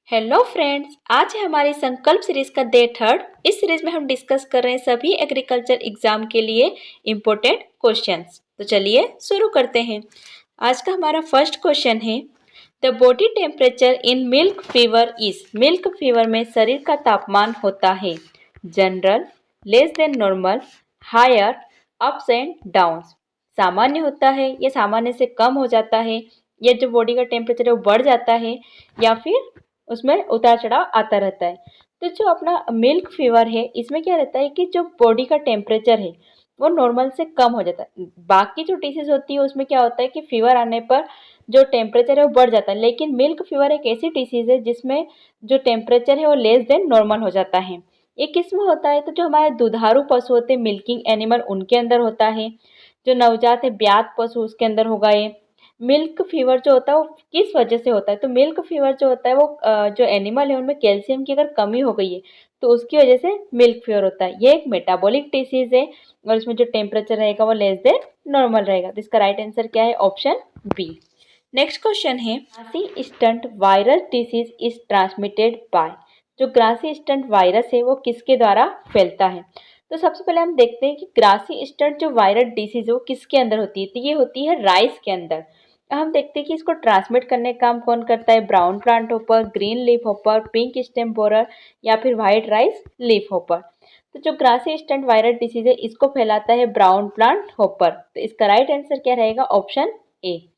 Hello friends, आज है हमारी संकल्प सीरीज का डे 3। इस सीरीज में हम डिस्कस कर रहे हैं सभी एग्रीकल्चर एग्जाम के लिए इम्पोर्टेंट क्वेश्चंस। तो चलिए शुरू करते हैं। आज का हमारा फर्स्ट क्वेश्चन है, the body temperature in milk fever is. Milk fever में शरीर का तापमान होता है general, less than normal, higher, ups and downs. सामान्य होता है या सामान्य से कम हो जाता है, या जो बॉडी का टेम्परेचर है वो बढ़ जाता है, या फिर उसमें उतार चढ़ाव आता रहता है। तो जो अपना मिल्क फीवर है, इसमें क्या रहता है कि जो बॉडी का टेम्परेचर है वो नॉर्मल से कम हो जाता है। बाकी जो डिसीज होती है उसमें क्या होता है कि फीवर आने पर जो टेम्परेचर है वो बढ़ जाता है, लेकिन मिल्क फीवर एक ऐसी डिसीज है जिसमें जो टेम्परेचर है वो लेस देन नॉर्मल हो जाता है। एक किस्म होता है तो जो हमारे दुधारू पशु होते हैं, मिल्किंग एनिमल, उनके अंदर होता है। जो नवजात है, ब्यात पशु, उसके अंदर होगा ये। मिल्क फीवर जो होता है वो किस वजह से होता है, तो मिल्क फीवर जो होता है वो जो एनिमल है उनमें कैल्शियम की अगर कमी हो गई है तो उसकी वजह से मिल्क फीवर होता है। ये एक मेटाबॉलिक डिसीज है और इसमें जो टेम्परेचर रहेगा वो लेस देन नॉर्मल रहेगा। तो इसका राइट आंसर क्या है? Option B. नेक्स्ट क्वेश्चन है, grassy stunt virus disease is transmitted by. जो ग्रासी स्टंट वायरस है वो किसके द्वारा फैलता है? तो सबसे पहले हम देखते हैं कि ग्रासी स्टंट जो वायरल डिसीज है वो किसके अंदर होती है, तो ये होती है राइस के अंदर। हम देखते हैं कि इसको ट्रांसमिट करने का काम कौन करता है, brown plant hopper, green leaf hopper, pink stem borer या फिर व्हाइट राइस लीफ होपर। तो जो ग्रासी स्टंट वायरल डिसीज है इसको फैलाता है ब्राउन प्लांट होपर। तो इसका राइट आंसर क्या रहेगा? ऑप्शन ए।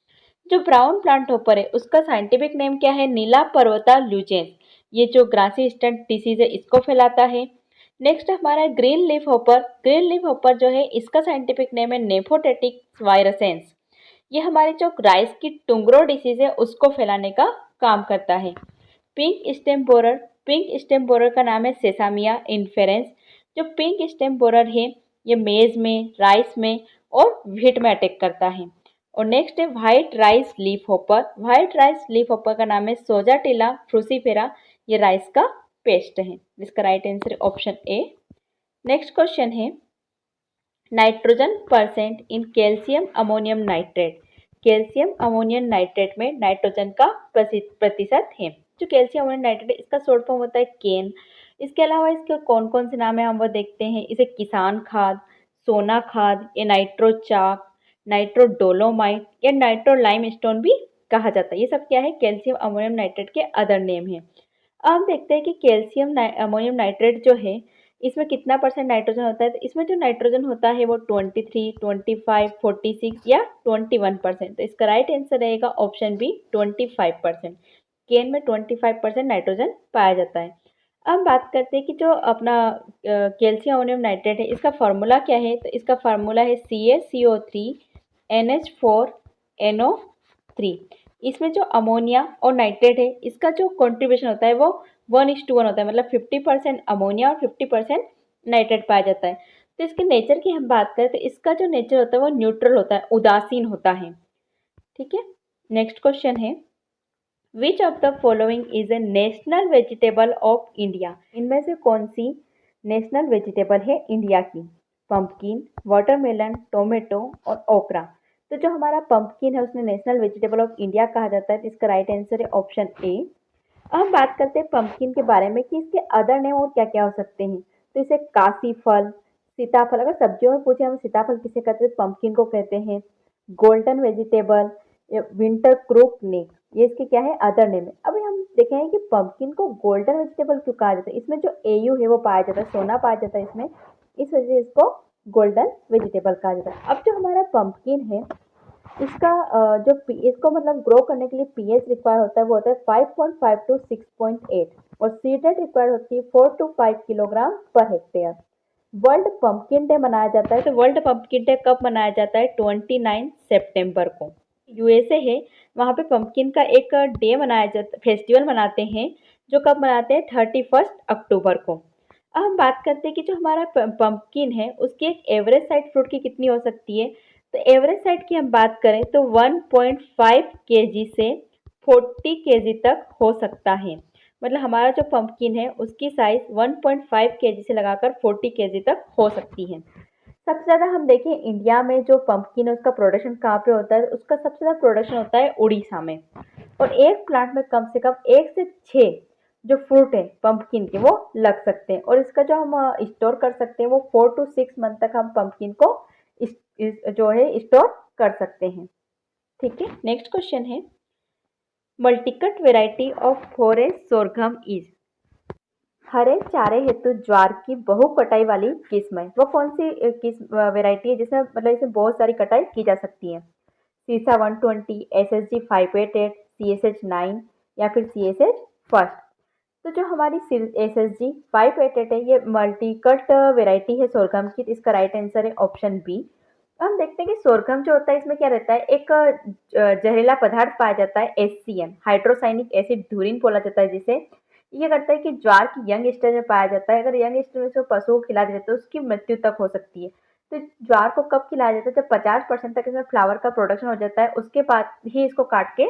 जो ब्राउन प्लांट होपर है उसका साइंटिफिक नेम क्या है? नीला पर्वता लुजेंस। ये जो ग्रासी स्टंट डिसीज है इसको फैलाता है। नेक्स्ट हमारा green leaf hopper. Green leaf hopper जो है इसका साइंटिफिक नेम है नेफोटेटिक वायरसेंस। ये हमारी जो राइस की टुंगरो डिसीज है उसको फैलाने का काम करता है। Pink stem borer. Pink stem borer का नाम है सेसामिया इन्फेरेंस। जो पिंक स्टेम बोरर है ये मेज में, राइस में और व्हीट में अटैक करता है। और नेक्स्ट है white rice leaf hopper. White rice leaf hopper का नाम है सोजाटिला फ्रूसीफेरा। ये राइस का पेस्ट है। इसका right answer option A. Next question है, nitrogen percent in calcium ammonium nitrate. Calcium ammonium nitrate में नाइट्रोजन का प्रतिशत है। जो कैल्शियम अमोनियम नाइट्रेट है इसका शॉर्ट फॉर्म होता है केन। इसके अलावा इसके कौन कौन से नाम है हम वो देखते हैं। इसे किसान खाद, सोना खाद, या नाइट्रो चाक, नाइट्रो डोलोमाइट या नाइट्रो लाइम स्टोन भी कहा जाता है। ये सब क्या है? कैल्शियम अमोनियम नाइट्रेट के अदर नेम है। अब हम देखते हैं कि कैल्शियम अमोनियम नाइट्रेट जो है इसमें कितना परसेंट नाइट्रोजन होता है। तो इसमें जो नाइट्रोजन होता है वो 23, 25, 46 या 21%। तो इसका राइट आंसर रहेगा ऑप्शन बी 25%। केन में 25% नाइट्रोजन पाया जाता है। अब बात करते हैं कि जो अपना कैल्शियम अमोनियम नाइट्रेट है इसका फार्मूला क्या है। तो इसका फार्मूला है CaCO3NH4NO3। इसमें जो अमोनिया और नाइट्रेट है इसका जो कॉन्ट्रीब्यूशन होता है वो 1:1 होता है, मतलब 50% अमोनिया और 50% नाइट्रेट पाया जाता है। तो इसके नेचर की हम बात करें तो इसका जो नेचर होता है वो न्यूट्रल होता है, उदासीन होता है। ठीक है। नेक्स्ट क्वेश्चन है, which of the following is a national vegetable of India. इनमें से कौन सी नेशनल वेजिटेबल है इंडिया की? पंपकिन, वाटरमेलन, टोमेटो और ओकरा। तो जो हमारा पंपकिन है उसने नेशनल वेजिटेबल ऑफ इंडिया कहा जाता है। तो इसका राइट आंसर है ऑप्शन ए। अब हम बात करते हैं पंपकिन के बारे में कि इसके अदर नेम और क्या क्या हो सकते हैं। तो इसे काशी फल, सीताफल, अगर सब्जियों में पूछे हम सीताफल किसे कहते हैं, पंपकिन को कहते हैं। गोल्डन वेजिटेबल, विंटर क्रूक नेक, ये इसके क्या है? अदर नेम है। अभी हम देखें कि पंपकिन को गोल्डन वेजिटेबल क्यों कहा जाता है। इसमें जो एयू है वो पाया जाता है, सोना पाया जाता है इसमें, इस वजह से इसको गोल्डन वेजिटेबल कहा जाता है। अब जो हमारा पंपकिन है इसका इसको मतलब ग्रो करने के लिए पीएच रिक्वायर होता है वो होता है 5.5 to 6.8 और सीड रेट रिक्वायर होती है 4 to 5 kilogram per hectare. World pumpkin day मनाया जाता है। तो वर्ल्ड पंपकिन डे कब मनाया जाता है? 29 सितंबर को। यूएसए है वहाँ पे पंपकिन का एक डे मनाया जाता, फेस्टिवल मनाते हैं, जो कब मनाते हैं? 31 अक्टूबर को। अब हम बात करते हैं कि जो हमारा पंपकिन है उसकी एक एवरेज साइज फ्रूट की कितनी हो सकती है। तो एवरेज साइज की हम बात करें तो 1.5 केजी से 40 केजी तक हो सकता है। मतलब हमारा जो पंपकिन है उसकी साइज 1.5 केजी से लगाकर 40 केजी तक हो सकती है। सबसे ज़्यादा हम देखें इंडिया में जो पंपकिन है उसका प्रोडक्शन कहाँ पे होता है, उसका सबसे ज़्यादा प्रोडक्शन होता है उड़ीसा में। और एक प्लांट में कम से कम 1 से 6 जो फ्रूट है पंपकिन के वो लग सकते हैं, और इसका जो हम स्टोर कर सकते हैं वो 4 to 6 मंथ तक हम पंपकिन को जो है स्टोर कर सकते हैं। ठीक है, नेक्स्ट क्वेश्चन है multicut variety of forest sorghum is. हरे चारे हेतु ज्वार की बहु कटाई वाली किस्म है, वो कौन सी किस्म वेराइटी है जिसमें मतलब इसमें बहुत सारी कटाई की जा सकती है? सीसा 120, SSG 588, CSH 9 या फिर CSH फर्स्ट। तो जो हमारी SSG 588 है ये मल्टीकट वेराइटी है सोरगम की, तो इसका राइट आंसर है ऑप्शन बी। हम देखते हैं कि सोरगम जो होता है इसमें क्या रहता है, एक जहरीला पदार्थ पाया जाता है HCN, हाइड्रोसाइनिक एसिड धुरीन बोला जाता है जिसे। ये करता है कि ज्वार की यंग स्टेज में पाया जाता है, अगर यंग स्टेज में से पशुओं को खिला दिया जाता है तो उसकी मृत्यु तक हो सकती है। तो ज्वार को कब खिलाया जाता है? जब 50% तक इसमें फ्लावर का प्रोडक्शन हो जाता है, उसके बाद ही इसको काट के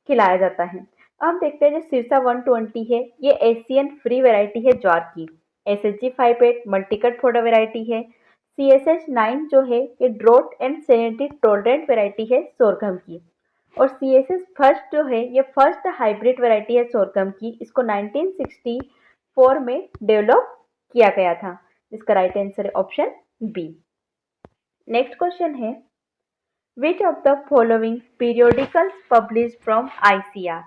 खिलाया जाता है। अब देखते हैं जो सिरसा 120 है ये एशियन फ्री वैरायटी है ज्वार की। SSG 58 मल्टीकट फोडा वैरायटी है। CSH 9 जो है ये draught and sanity tolerant variety है सोरगम की। और CSH फर्स्ट जो है ये फर्स्ट हाइब्रिड वैरायटी है सोरगम की, इसको 1964 में डेवलप किया गया था। इसका राइट आंसर है ऑप्शन बी। नेक्स्ट क्वेश्चन है which of the following periodicals publish from ICR।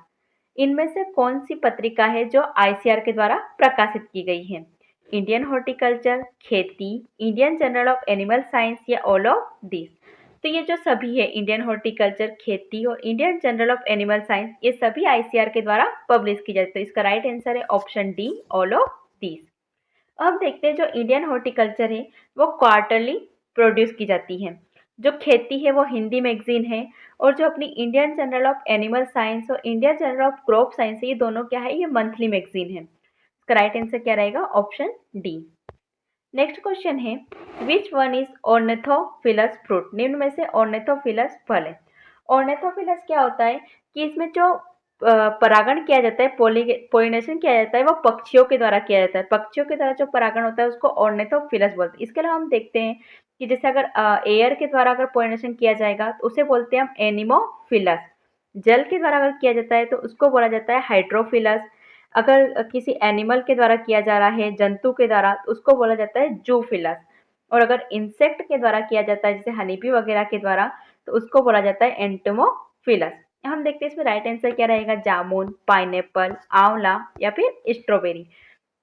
इनमें से कौन सी पत्रिका है जो ICR के द्वारा प्रकाशित की गई है? इंडियन हॉर्टिकल्चर, खेती, Indian journal of animal science या ऑल ऑफ दिस। तो ये जो सभी है इंडियन हॉर्टिकल्चर, खेती और Indian journal of animal science, ये सभी ICR के द्वारा पब्लिश की जाती है। तो इसका राइट आंसर है option D, all of this. अब देखते हैं जो इंडियन हॉर्टिकल्चर है वो क्वार्टरली प्रोड्यूस की जाती है। जो खेती है वो हिंदी मैगजीन है, और जो अपनी Indian journal of animal science और Indian journal of crop science है, ये दोनों क्या है, ये मंथली मैगजीन है। इसका राइट आंसर क्या रहेगा? Option D. नेक्स्ट क्वेश्चन है विच वन इज ऑर्निथोफिलस फ्रूट। निम्न में से ऑर्निथोफिलस फल है। ऑर्निथोफिलस क्या होता है कि इसमें जो परागण किया जाता है, पोलिनेशन किया जाता है, वो पक्षियों के द्वारा किया जाता है। पक्षियों के द्वारा जो परागण होता है उसको ऑर्निथोफिलस बोलते हैं। इसके अलावा हम देखते हैं कि जैसे अगर एयर के द्वारा अगर पोलिनेशन किया जाएगा तो उसे बोलते हैं हम एनिमोफिलस। जल के द्वारा अगर किया जाता है तो उसको बोला जाता है हाइड्रोफिलस। अगर किसी एनिमल के द्वारा किया जा रहा है, जंतु के द्वारा, तो उसको बोला जाता है जूफिलस। और अगर इंसेक्ट के द्वारा किया जाता है जैसे हनीबी वगैरह के द्वारा, तो उसको बोला जाता है एंटोमोफिलस। हम देखते हैं इसमें राइट आंसर क्या रहेगा? जामुन, पाइनएप्पल, आंवला या फिर स्ट्रॉबेरी।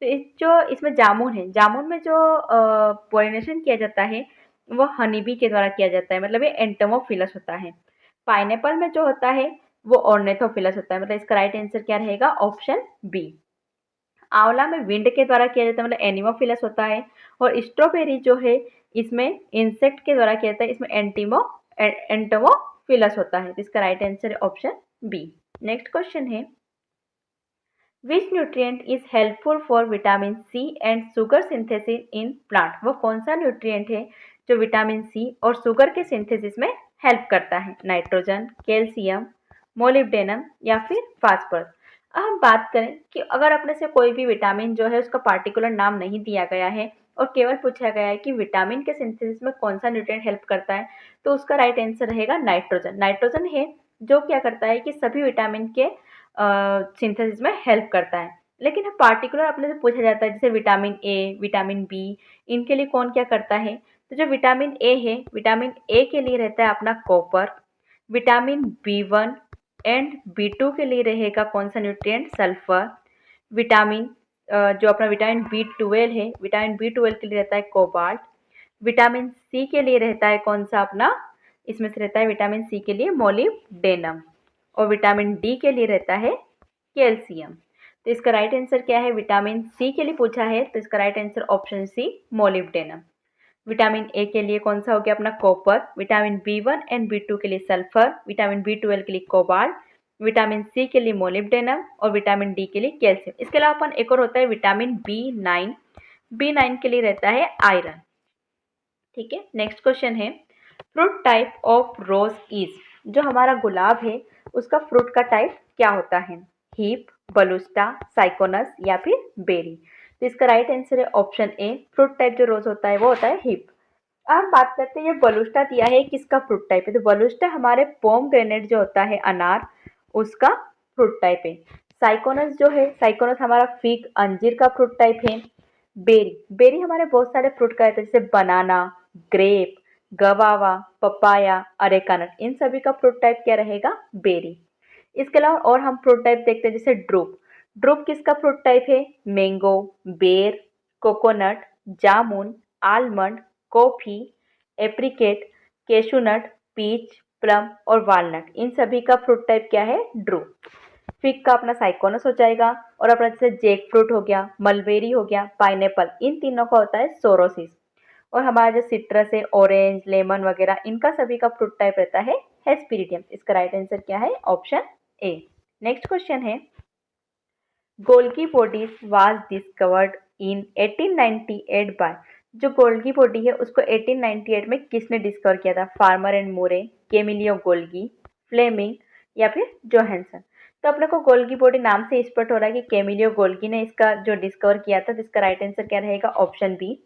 तो जो इसमें जामुन है, जामुन में जो पोलिनेशन किया जाता है वो हनीबी के द्वारा किया जाता है, मतलब ये एंटोमोफिलस होता है। पाइनएप्पल में जो होता है वो ऑर्निथोफिलस होता है, मतलब इसका राइट आंसर क्या रहेगा? Option B. आंवला में विंड के द्वारा किया जाता है, मतलब एनिमोफिलस होता है। और स्ट्रॉबेरी जो है इसमें इंसेक्ट के द्वारा किया जाता है, इसमें एंटोमोफिलस होता है। इसका राइट आंसर है ऑप्शन बी। नेक्स्ट क्वेश्चन है which nutrient is helpful for vitamin C and sugar synthesis in plant. वो कौन सा न्यूट्रिएंट है जो विटामिन सी और शुगर के सिंथेसिस में हेल्प करता है? नाइट्रोजन, कैल्शियम, मोलिब्डेनम या फिर फास्फोरस। अब हम बात करें कि अगर अपने से कोई भी विटामिन जो है उसका पार्टिकुलर नाम नहीं दिया गया है और केवल पूछा गया है कि विटामिन के सिंथेसिस में कौन सा न्यूट्रिएंट हेल्प करता है, तो उसका राइट आंसर रहेगा नाइट्रोजन। नाइट्रोजन है जो क्या करता है कि सभी विटामिन के सिंथेसिस में हेल्प करता है। लेकिन पार्टिकुलर अपने से पूछा जाता है जैसे विटामिन ए, विटामिन बी, इनके लिए कौन क्या करता है? तो जो विटामिन ए है, विटामिन ए के लिए रहता है अपना copper. Vitamin B1 and B2 के लिए रहेगा कौन सा न्यूट्रिएंट? सल्फर। विटामिन जो अपना विटामिन B12 है, विटामिन B12 के लिए रहता है कोबाल्ट। विटामिन सी के लिए रहता है कौन सा अपना? इसमें से रहता है विटामिन सी के लिए मोलिब्डेनम। और विटामिन डी के लिए रहता है कैल्शियम। तो इसका राइट आंसर क्या है? विटामिन सी के लिए पूछा है तो इसका right answer option C, molybdenum. Vitamin A के लिए कौन सा हो गया अपना? Copper. Vitamin B1 and B2 के लिए सल्फर। विटामिन B12 के लिए कोबाल्ट। विटामिन सी के लिए मोलिब्डेनम और विटामिन डी के लिए कैल्शियम। इसके अलावा अपन एक और होता है विटामिन B9। B9 के लिए रहता है आयरन। ठीक है, नेक्स्ट क्वेश्चन है fruit type of rose is. जो हमारा गुलाब है उसका फ्रूट का टाइप क्या होता है? हीप, बलुस्टा, साइकोनस या फिर बेरी। तो इसका राइट आंसर है ऑप्शन ए। फ्रूट टाइप जो रोज होता है वो होता है हीप। अब हम बात करते हैं ये बलुस्टा दिया है किसका फ्रूट टाइप है? तो बलुस्टा हमारे पोमग्रेनेट जो होता है अनार, उसका फ्रूट टाइप है। साइकोनस जो है, साइकोनस हमारा फिग अंजीर का फ्रूट टाइप है। बेरी, बेरी हमारे बहुत सारे फ्रूट का है जैसे बनाना, ग्रेप, गवावा, पपाया, अरेका नट, इन सभी का फ्रूट टाइप क्या रहेगा? बेरी। इसके अलावा और हम फ्रूट टाइप देखते हैं जैसे ड्रूप। ड्रूप किसका फ्रूट टाइप है? मैंगो, बेर, कोकोनट, जामुन, almond, coffee, apricot, cashew nut, peach, plum और वालनट, इन सभी का फ्रूट टाइप क्या है? ड्रूप। फिग का अपना साइकोनस हो जाएगा और अपना जैसे जैक फ्रूट हो गया, मलबेरी हो गया, पाइनएप्पल, इन तीनों का होता है सोरोसिस। और हमारा जो सिट्रस है, ऑरेंज, लेमन वगैरह, इनका सभी का फ्रूट टाइप रहता है हेस्पेरिडियम। इसका राइट आंसर क्या है? Option A. नेक्स्ट क्वेश्चन है, Golgi bodies was discovered in 1898 by. जो गोल्गी बॉडी है उसको 1898 में किसने डिस्कवर किया था? Farmer and Moore, Camillo Golgi, Fleming या फिर जोहानसन। तो अपने को गोल्गी बॉडी नाम से स्पष्ट हो रहा है कि कैमिलियो गोल्गी ने इसका जो डिस्कवर किया था, जिसका राइट आंसर क्या रहेगा? Option B.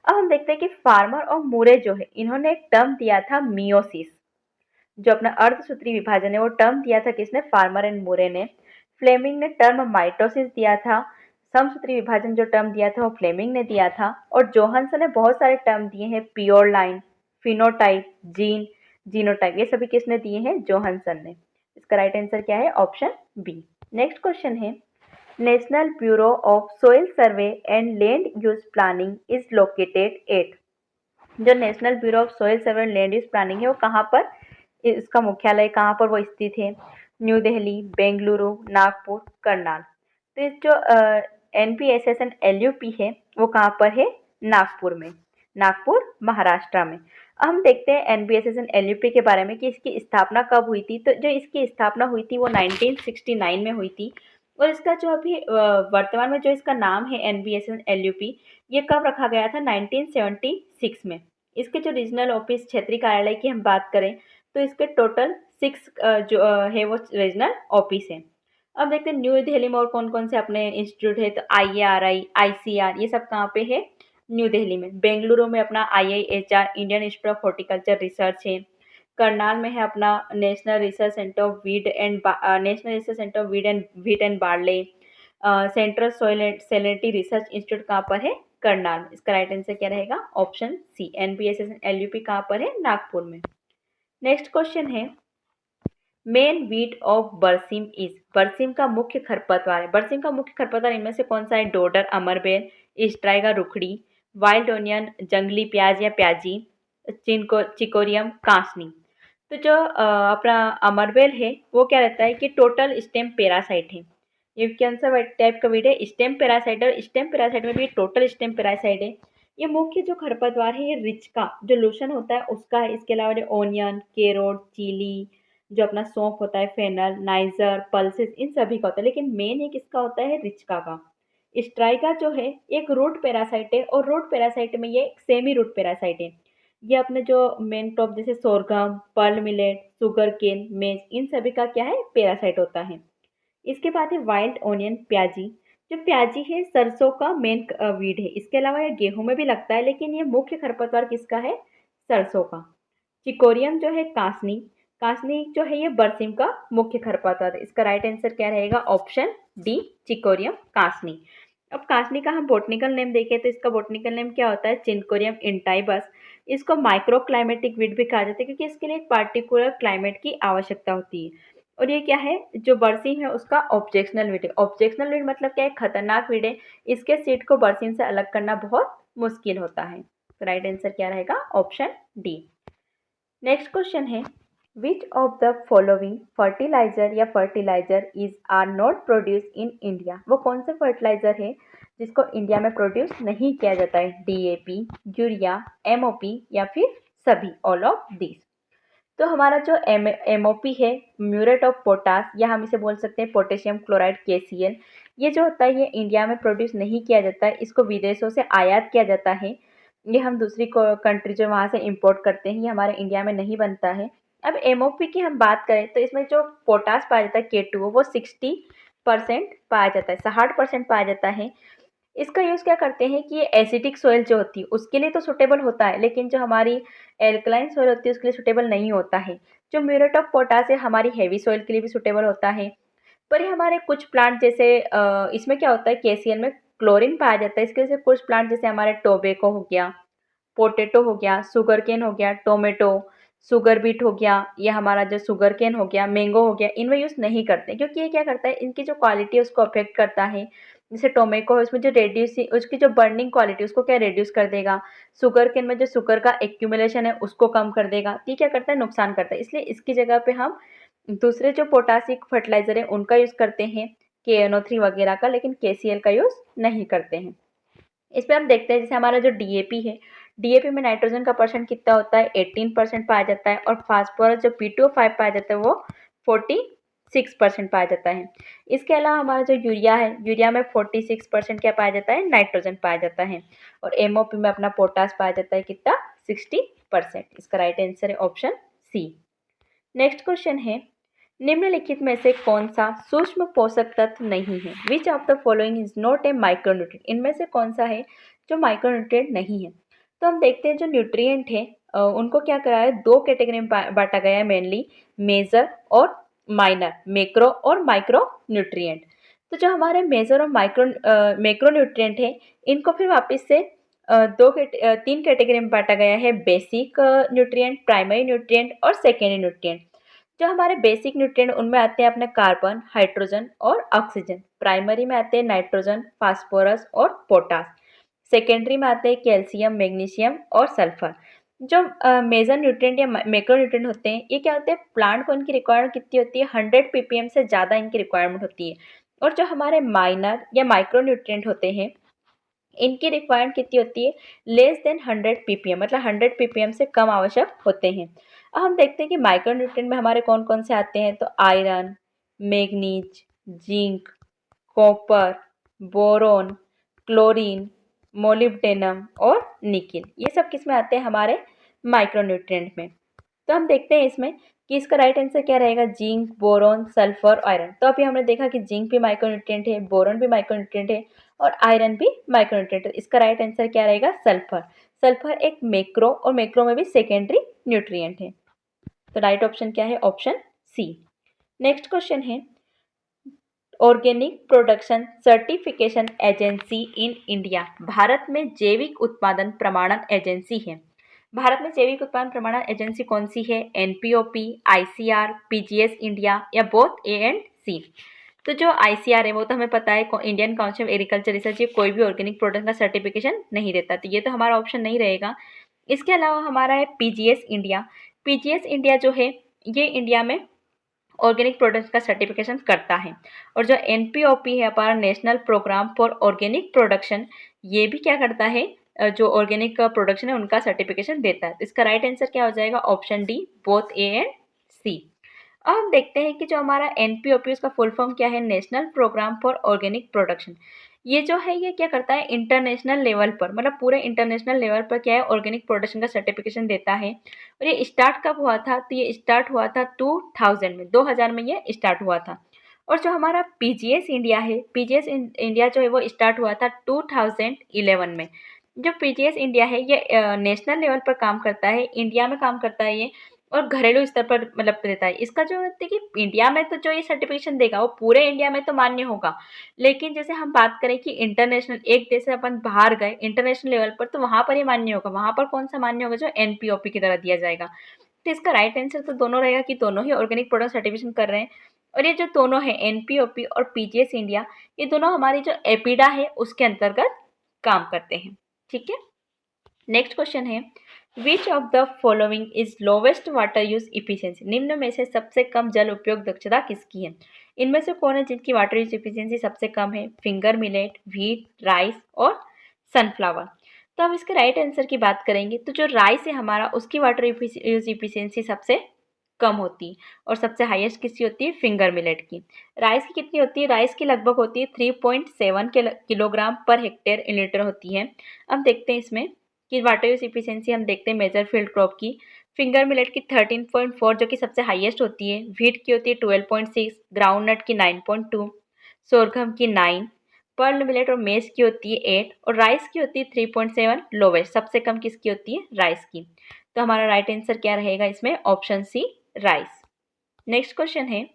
अब हम देखते हैं कि फार्मर और मोरे जो है इन्होंने एक टर्म दिया था मियोसिस, जो अपना अर्धसूत्री विभाजन है वो टर्म दिया था किसने? फार्मर एंड मोरे ने। फ्लेमिंग ने टर्म माइटोसिस दिया था। समसूत्री विभाजन जो टर्म दिया था वो फ्लेमिंग ने दिया था। और जोहानसन ने बहुत सारे टर्म दिए हैं, pure line, phenotype, gene, genotype, ये सभी किसने दिए हैं? जोहानसन ने। इसका राइट आंसर क्या है? Option B. नेक्स्ट क्वेश्चन है, national bureau of soil survey and land use planning is located at. जो national bureau of soil survey and land use planning है वो कहाँ पर, इसका मुख्यालय कहाँ पर वो स्थित है? न्यू दिल्ली, बेंगलुरु, नागपुर, करनाल। तो इस जो NPSS एंड LUP है वो कहाँ पर है? नागपुर में, नागपुर महाराष्ट्र में। हम देखते हैं NPSS एंड LUP के बारे में कि इसकी स्थापना कब हुई थी। तो जो इसकी स्थापना हुई थी वो 1969 में हुई थी। और इसका जो अभी वर्तमान में जो इसका नाम है NPSS एंड LUP, ये कब रखा गया था? 1976 में। इसके जो रीजनल ऑफिस, क्षेत्रीय कार्यालय की हम बात करें तो इसके टोटल 6 जो है वो रीजनल ऑफिस है। अब देखते हैं न्यू दिल्ली में और कौन कौन से अपने इंस्टीट्यूट है। तो IARI, ICR, ये सब कहाँ पे है? न्यू दिल्ली में। बेंगलुरु में अपना IIHR, Indian Institute of Horticulture Research है। करनाल में है अपना National Research Centre of wheat and National Research Centre of wheat and barley. Central Soil Salinity Research Institute कहाँ पर है? करनाल। इसका राइट आंसर क्या रहेगा? Option C. NPSS and LUP कहाँ पर है? नागपुर में। नेक्स्ट क्वेश्चन है, main weed of berseem is. Berseem का मुख्य खरपतवार है। बरसिम का मुख्य खरपतवार इनमें से कौन सा है? डोडर, अमरबेल, स्ट्राइगा रुखड़ी, वाइल्ड ओनियन, जंगली प्याज या प्याजी, चिकोरियम, कांसनी। तो जो अपना अमरबेल है वो क्या रहता है कि टोटल स्टेम पैरासाइट है। ये कौन सा टाइप का वीड है? Stem parasite. और स्टेम पैरासाइट में भी टोटल स्टेम पैरासाइट है। ये मुख्य जो खरपतवार है ये रिच का जो लोशन होता है उसका है। इसके अलावा ओनियन, कैरोट, चिली, जो अपना सौंफ होता है, फेनल, नाइजर, पल्सेस, इन सभी का होता है। लेकिन मेन ये किसका होता है? रिचका का। स्ट्राइका जो है एक रूट पैरासाइट है और रूट पैरासाइट में ये सेमी रूट पैरासाइट है। ये अपने जो मेन टॉप जैसे sorghum, pearl millet, sugarcane, maize, इन सभी का क्या है? पैरासाइट होता है। इसके बाद है वाइल्ड ओनियन, प्याजी। जो प्याजी है सरसों का मेन वीड है। इसके अलावा ये गेहूं में भी लगता है लेकिन ये मुख्य खरपतवार किसका है? सरसों का। चिकोरियम जो है कासनी, कासनी जो है ये बरसिम का मुख्य खरपतवार है। इसका राइट आंसर क्या रहेगा? ऑप्शन डी, चिकोरियम कासनी। अब कासनी का हम बोटनिकल नेम देखें तो इसका बोटनिकल नेम क्या होता है? चिनकोरियम इंटाइबस। इसको माइक्रो क्लाइमेटिक वीड भी कहा जाता है क्योंकि इसके लिए एक पार्टिकुलर क्लाइमेट की आवश्यकता होती है। और ये क्या है? जो बरसिम है उसका ऑब्जेक्शनल वीड है। ऑब्जेक्शनल वीड मतलब क्या है? खतरनाक वीड है। इसके सीड को बरसिम से अलग करना बहुत मुश्किल होता है। तो राइट आंसर क्या रहेगा? Option D. नेक्स्ट क्वेश्चन है, which of the following fertilizer या fertilizer is are not produce in India. वो कौन से फर्टिलाइजर है जिसको इंडिया में प्रोड्यूस नहीं किया जाता है? DAP, यूरिया, MOP या फिर सभी, ऑल ऑफ दिस। तो हमारा जो MOP है, म्यूरेट ऑफ पोटास, या हम इसे बोल सकते हैं पोटेशियम क्लोराइड KCl, ये जो होता है ये इंडिया में प्रोड्यूस नहीं किया जाता है। इसको विदेशों से आयात किया जाता है। ये हम दूसरी कंट्री जो वहाँ से इंपोर्ट करते हैं, ये हमारे इंडिया में नहीं बनता है। अब MOP की हम बात करें तो इसमें जो पोटास पाया जाता है K2O वो 60% पाया जाता है, 60% पाया जाता है। इसका यूज़ क्या करते हैं कि ये एसिडिक सॉइल जो होती है उसके लिए तो सुटेबल होता है लेकिन जो हमारी एल्कलाइन सॉइल होती है उसके लिए सुटेबल नहीं होता है। जो म्यूरेट ऑफ पोटास है हमारी हैवी सॉइल के लिए भी सुटेबल होता है। पर ये हमारे कुछ प्लांट जैसे इसमें क्या होता है, KCl में क्लोरीन पाया जाता है, इसकी वजह से कुछ प्लांट जैसे हमारे टोबैको हो गया, पोटैटो हो गया, शुगर केन हो गया, टोमेटो, शुगर बीट हो गया, ये हमारा जो शुगर केन हो गया, मैंगो हो गया, इनमें यूज़ नहीं करते क्योंकि ये क्या करता है, इनकी जो क्वालिटी है उसको अफेक्ट करता है। जैसे टोमेटो है, उसमें जो रेड्यूस उसकी जो बर्निंग क्वालिटी उसको क्या रेड्यूस कर देगा, शुगर केन में जो शुगर का एक्यूमुलेशन है उसको कम कर देगा, तो ये क्या करता है, नुकसान करता है। इसलिए इसकी जगह पे हम दूसरे जो पोटासिक फर्टिलाइजर है उनका यूज़ करते हैं, KNO3 वगैरह का, लेकिन KCl का यूज़ नहीं करते हैं। इस पे हम देखते हैं जैसे हमारा जो DAP है, DAP में नाइट्रोजन का परसेंट कितना होता है, 18% पाया जाता है, और फास्फोरस जो P2O5 पाया जाता है वो 46% पाया जाता है। इसके अलावा हमारा जो यूरिया है, यूरिया में 46% क्या पाया जाता है, नाइट्रोजन पाया जाता है, और MOP में अपना पोटास पाया जाता है कितना, 60%। इसका राइट आंसर है ऑप्शन सी। नेक्स्ट क्वेश्चन है, निम्नलिखित में से कौन सा सूक्ष्म पोषक तत्व नहीं है, which of the following is not a micronutrient, इनमें से कौन सा है जो माइक्रोन्यूट्रिएंट नहीं है। तो हम देखते हैं जो न्यूट्रिएंट है उनको क्या करा है, दो कैटेगरी में बांटा गया है, मेनली मेजर और माइनर, मैक्रो और माइक्रो न्यूट्रिएंट। तो जो हमारे मेजर और मैक्रो न्यूट्रिएंट है, इनको फिर वापस से तीन कैटेगरी में बांटा गया है, बेसिक न्यूट्रिएंट, प्राइमरी न्यूट्रिएंट और सेकेंडरी न्यूट्रिएंट। जो हमारे बेसिक न्यूट्रिएंट उनमें आते हैं अपने कार्बन, हाइड्रोजन और ऑक्सीजन। प्राइमरी में आते हैं नाइट्रोजन, फास्फोरस और पोटास। सेकेंडरी में आते हैं कैल्शियम, मैग्नीशियम और सल्फर। जो मेजर न्यूट्रिएंट या मैक्रो न्यूट्रिएंट होते हैं, ये क्या होते हैं, प्लांट को इनकी रिक्वायरमेंट कितनी होती है, 100 ppm से ज़्यादा इनकी रिक्वायरमेंट होती है। और जो हमारे माइनर या माइक्रो न्यूट्रिएंट होते हैं, इनकी रिक्वायरमेंट कितनी होती है, लेस देन 100 ppm, मतलब 100 ppm से कम आवश्यक होते हैं। अब हम देखते हैं कि माइक्रो न्यूट्रिएंट में हमारे कौन कौन से आते हैं, तो iron, manganese, zinc, copper, boron, chlorine, molybdenum और निकिल, ये सब किस में आते हैं, हमारे माइक्रो न्यूट्रिएंट में। तो हम देखते हैं इसमें कि इसका राइट आंसर क्या रहेगा, जिंक, बोरोन, सल्फर, आयरन। तो अभी हमने देखा कि जिंक भी माइक्रोन्यूट्रिएंट है, बोरोन भी माइक्रोन्यूट्रिएंट है और आयरन भी माइक्रोन्यूट्रिएंट है। इसका राइट आंसर क्या रहेगा, सल्फर। सल्फर एक मैक्रो और मैक्रो में भी सेकेंडरी न्यूट्रिएंट है। तो राइट ऑप्शन क्या है, ऑप्शन सी। नेक्स्ट क्वेश्चन है, organic production certification agency in India, Bharat में जैविक उत्पादन प्रमाणन एजेंसी है। भारत में जैविक उत्पादन प्रमाणन एजेंसी कौन सी है, NPOP, ICR, PGS इंडिया या बोथ A एंड C। तो जो ICR है वो तो हमें पता है, Indian council of agriculture research, ये कोई भी ऑर्गेनिक प्रोडक्ट का सर्टिफिकेशन नहीं देता, तो ये तो हमारा ऑप्शन नहीं रहेगा। इसके अलावा हमारा है PGS इंडिया। PGS इंडिया जो है ये इंडिया में ऑर्गेनिक प्रोडक्ट्स का सर्टिफिकेशन करता है। और जो NPOP है हमारा National Programme for Organic Production, ये भी क्या करता है, जो ऑर्गेनिक प्रोडक्शन है उनका सर्टिफिकेशन देता है। तो इसका राइट आंसर क्या हो जाएगा, option D, both A and C। अब हम देखते हैं कि जो हमारा NPOP उसका फुल फॉर्म क्या है, National Programme for Organic Production. ये जो है ये क्या करता है, इंटरनेशनल लेवल पर, मतलब पूरे इंटरनेशनल लेवल पर क्या है, ऑर्गेनिक प्रोडक्शन का सर्टिफिकेशन देता है। और ये स्टार्ट कब हुआ था, तो ये स्टार्ट हुआ था 2000 में, 2000 में ये स्टार्ट हुआ था। और जो हमारा PGS इंडिया है, PGS इंडिया जो है वो स्टार्ट हुआ था 2011 में। जो PGS इंडिया है ये नेशनल लेवल पर काम करता है, इंडिया में काम करता है ये, और घरेलू स्तर पर मतलब देता है। इसका जो है कि इंडिया में तो जो ये सर्टिफिकेशन देगा वो पूरे इंडिया में तो मान्य होगा, लेकिन जैसे हम बात करें कि इंटरनेशनल, एक देश से अपन बाहर गए इंटरनेशनल लेवल पर, तो वहाँ पर ये मान्य होगा। वहाँ पर कौन सा मान्य होगा, जो NPOP की तरह दिया जाएगा। तो इसका राइट आंसर तो दोनों रहेगा कि दोनों ही ऑर्गेनिक प्रोडक्ट सर्टिफिकेशन कर रहे हैं। और ये जो दोनों है NPOP और PGS इंडिया, ये दोनों हमारी जो एपिडा है उसके अंतर्गत काम करते हैं। ठीक है, नेक्स्ट क्वेश्चन है, which of the following is lowest water use efficiency, निम्न में से सबसे कम जल उपयोग दक्षता किसकी है। इनमें से कौन है जिनकी वाटर यूज इफिशियंसी सबसे कम है, फिंगर मिलेट, व्हीट, राइस और सनफ्लावर। तो अब इसके राइट आंसर की बात करेंगे तो जो राइस है हमारा, उसकी वाटर यूज इफिशियंसी सबसे कम होती है, और सबसे हाईएस्ट किसकी होती है, फिंगर मिलेट की। राइस की कितनी होती है, राइस की लगभग होती है 3.7 kilogram per hectare in litre होती है। अब देखते हैं इसमें कि वाटर यूज इफिशियंसी हम देखते हैं मेजर फील्ड क्रॉप की, फिंगर मिलेट की 13.4 जो कि सबसे हाईएस्ट होती है, व्हीट की होती है 12.6, ग्राउंड नट की 9.2, सोरघम की 9, पर्ल मिलेट और मेज की होती है 8 और राइस की होती है 3.7 लोवेस्ट, सबसे कम किसकी होती है, राइस की। तो हमारा राइट आंसर क्या रहेगा इसमें, option C, rice. Next question है,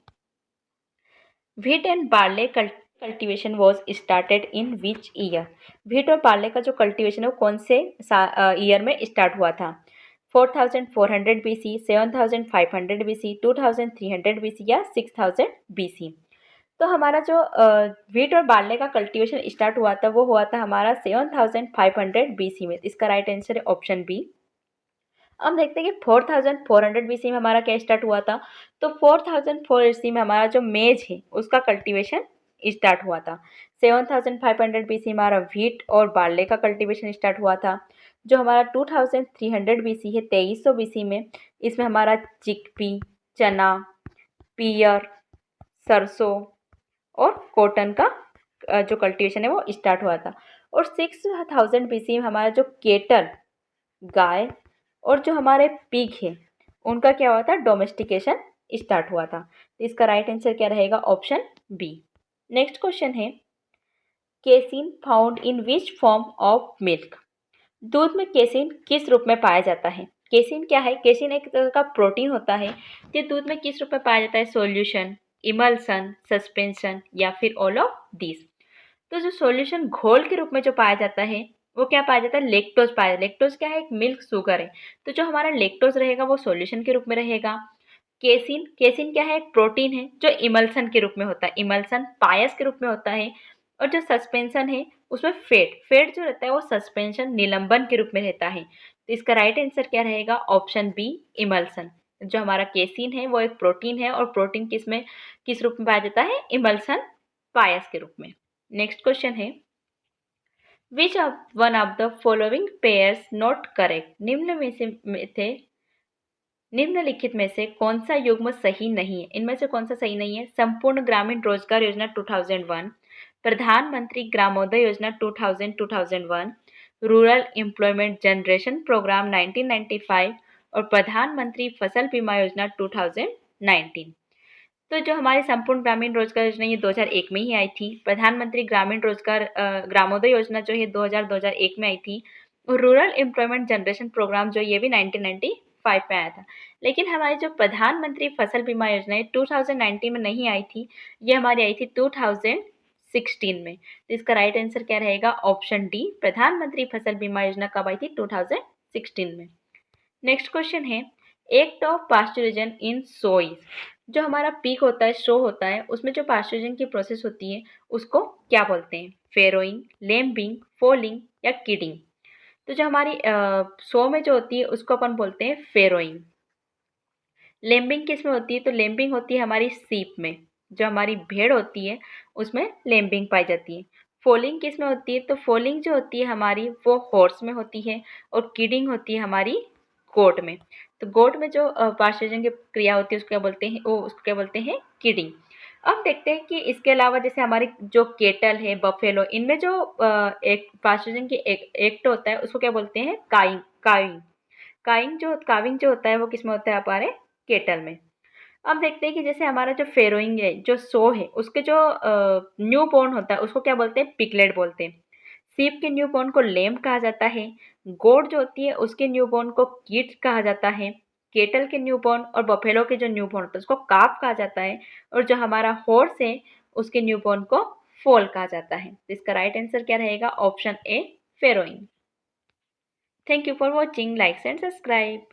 wheat and barley cultivation was started in which year? Wheat और बार्ले का जो कल्टीवेशन है वो कौन से ईयर में स्टार्ट हुआ था? 4400 BC, 7500 BC, 2300 BC या 6000 BC? तो हमारा जो व्हीट और बार्ले का कल्टीवेशन स्टार्ट हुआ था वो हुआ था हमारा 7500 BC में। इसका राइट आंसर है ऑप्शन बी। अब देखते हैं कि 4400 BC में हमारा क्या स्टार्ट हुआ था। तो 4004 BC में हमारा जो मेज है उसका कल्टीवेशन स्टार्ट हुआ था। 7500 BC में हमारा व्हीट और बार्ले का कल्टीवेशन स्टार्ट हुआ था। जो हमारा 2300 BC है 2300 BC में, इसमें हमारा चिकपी, चना, पियर, सरसों और कॉटन का जो कल्टीवेशन है वो स्टार्ट हुआ था। और 6000 BC में हमारा जो केटल, गाय और जो हमारे पिग है उनका क्या हुआ था, डोमेस्टिकेशन स्टार्ट हुआ था। तो इसका राइट आंसर क्या रहेगा, ऑप्शन बी। नेक्स्ट क्वेश्चन है, casein found in which form of milk? दूध में केसिन किस रूप में पाया जाता है? केसिन क्या है? केसिन एक तरह का प्रोटीन होता है। ये दूध में किस रूप में पाया जाता है? सॉल्यूशन, इमल्सन, सस्पेंशन या फिर ऑल ऑफ दिस? तो जो सॉल्यूशन घोल के रूप में जो पाया जाता है वो क्या पाया जाता है? लेक्टोज पाया जाता है। लेक्टोज क्या है? एक मिल्क शुगर है। तो जो हमारा लेक्टोज रहेगा वो सॉल्यूशन के रूप में रहेगा। केसिन, केसिन क्या है? एक प्रोटीन है जो इमल्सन के रूप में होता है। इमल्सन पायस के रूप में होता है। और जो सस्पेंशन है उसमें फेट, फेट जो रहता है वो सस्पेंशन, निलंबन के रूप में रहता है। तो इसका राइट आंसर क्या रहेगा, ऑप्शन बी, इमल्सन। जो हमारा केसिन है वो एक प्रोटीन है और प्रोटीन किस रूप में पाया जाता है? इमल्सन पायस के रूप में। नेक्स्ट क्वेश्चन है, which of one of the following pairs not correct? निम्नलिखित में से कौन सा युग्म सही नहीं है? इनमें से कौन सा सही नहीं है? संपूर्ण ग्रामीण रोजगार योजना 2001, प्रधानमंत्री ग्रामोदय योजना 2001, रूरल एम्प्लॉयमेंट जनरेशन प्रोग्राम 1995 और प्रधानमंत्री फसल बीमा योजना 2019। तो जो हमारी संपूर्ण ग्रामीण रोजगार योजना ये 2001 में ही आई थी। प्रधानमंत्री ग्रामीण रोजगार ग्रामोदय योजना जो है 2001 में आई थी। और रूरल एम्प्लॉयमेंट जनरेशन प्रोग्राम जो ये भी 1995 में आया था। लेकिन हमारी जो प्रधानमंत्री फसल बीमा योजना है 2019 में नहीं आई थी, ये हमारी आई थी 2016 में। तो इसका राइट आंसर क्या रहेगा, ऑप्शन डी, प्रधानमंत्री फसल बीमा योजना कब आई थी? 2016 में। नेक्स्ट क्वेश्चन है, एक्ट ऑफ पास्चुराइजेशन इन सोइज, जो हमारा पीक होता है, शो होता है, उसमें जो पास्चुराइजेशन की प्रोसेस होती है उसको क्या बोलते हैं? फेरोइंग, लेम्बिंग, फोलिंग या किडिंग? तो जो हमारी शो में जो होती है उसको अपन बोलते हैं फेरोइंग। लेम्बिंग किस में होती है? तो लेम्बिंग होती है हमारी सीप में, जो हमारी भेड़ होती है उसमें लेम्बिंग पाई जाती है। फोलिंग किस में होती है? तो फोलिंग जो होती है हमारी वो हॉर्स में होती है और किडिंग होती है हमारी गोट में। तो गोट में जो पास्चुराइजेशन की क्रिया होती है उसको क्या बोलते हैं? उसको क्या बोलते हैं? किडिंग। अब देखते हैं कि इसके अलावा जैसे हमारी जो केटल है, बफेलो, इनमें जो एक पास्चुराइजेशन की एक्ट होता है उसको क्या बोलते हैं? काइंग। काविंग जो होता है वो किसमें होता है? हमारे केटल में। अब देखते हैं कि जैसे हमारा जो फेरोइंग है, जो सो है, उसके जो न्यू बॉर्न होता है उसको क्या बोलते हैं? पिगलेट बोलते हैं। सीप के न्यू बॉर्न को लेम कहा जाता है। गोट जो होती है उसके न्यू बॉर्न को कीट कहा जाता है। केटल के न्यू बॉर्न और बफेलो के जो न्यू बॉर्न होता है उसको काफ कहा जाता है। और जो हमारा हॉर्स है उसके न्यू बॉर्न को फोल कहा जाता है। तो इसका राइट आंसर क्या रहेगा, option A, furrowing. Thank you for watching, like and subscribe.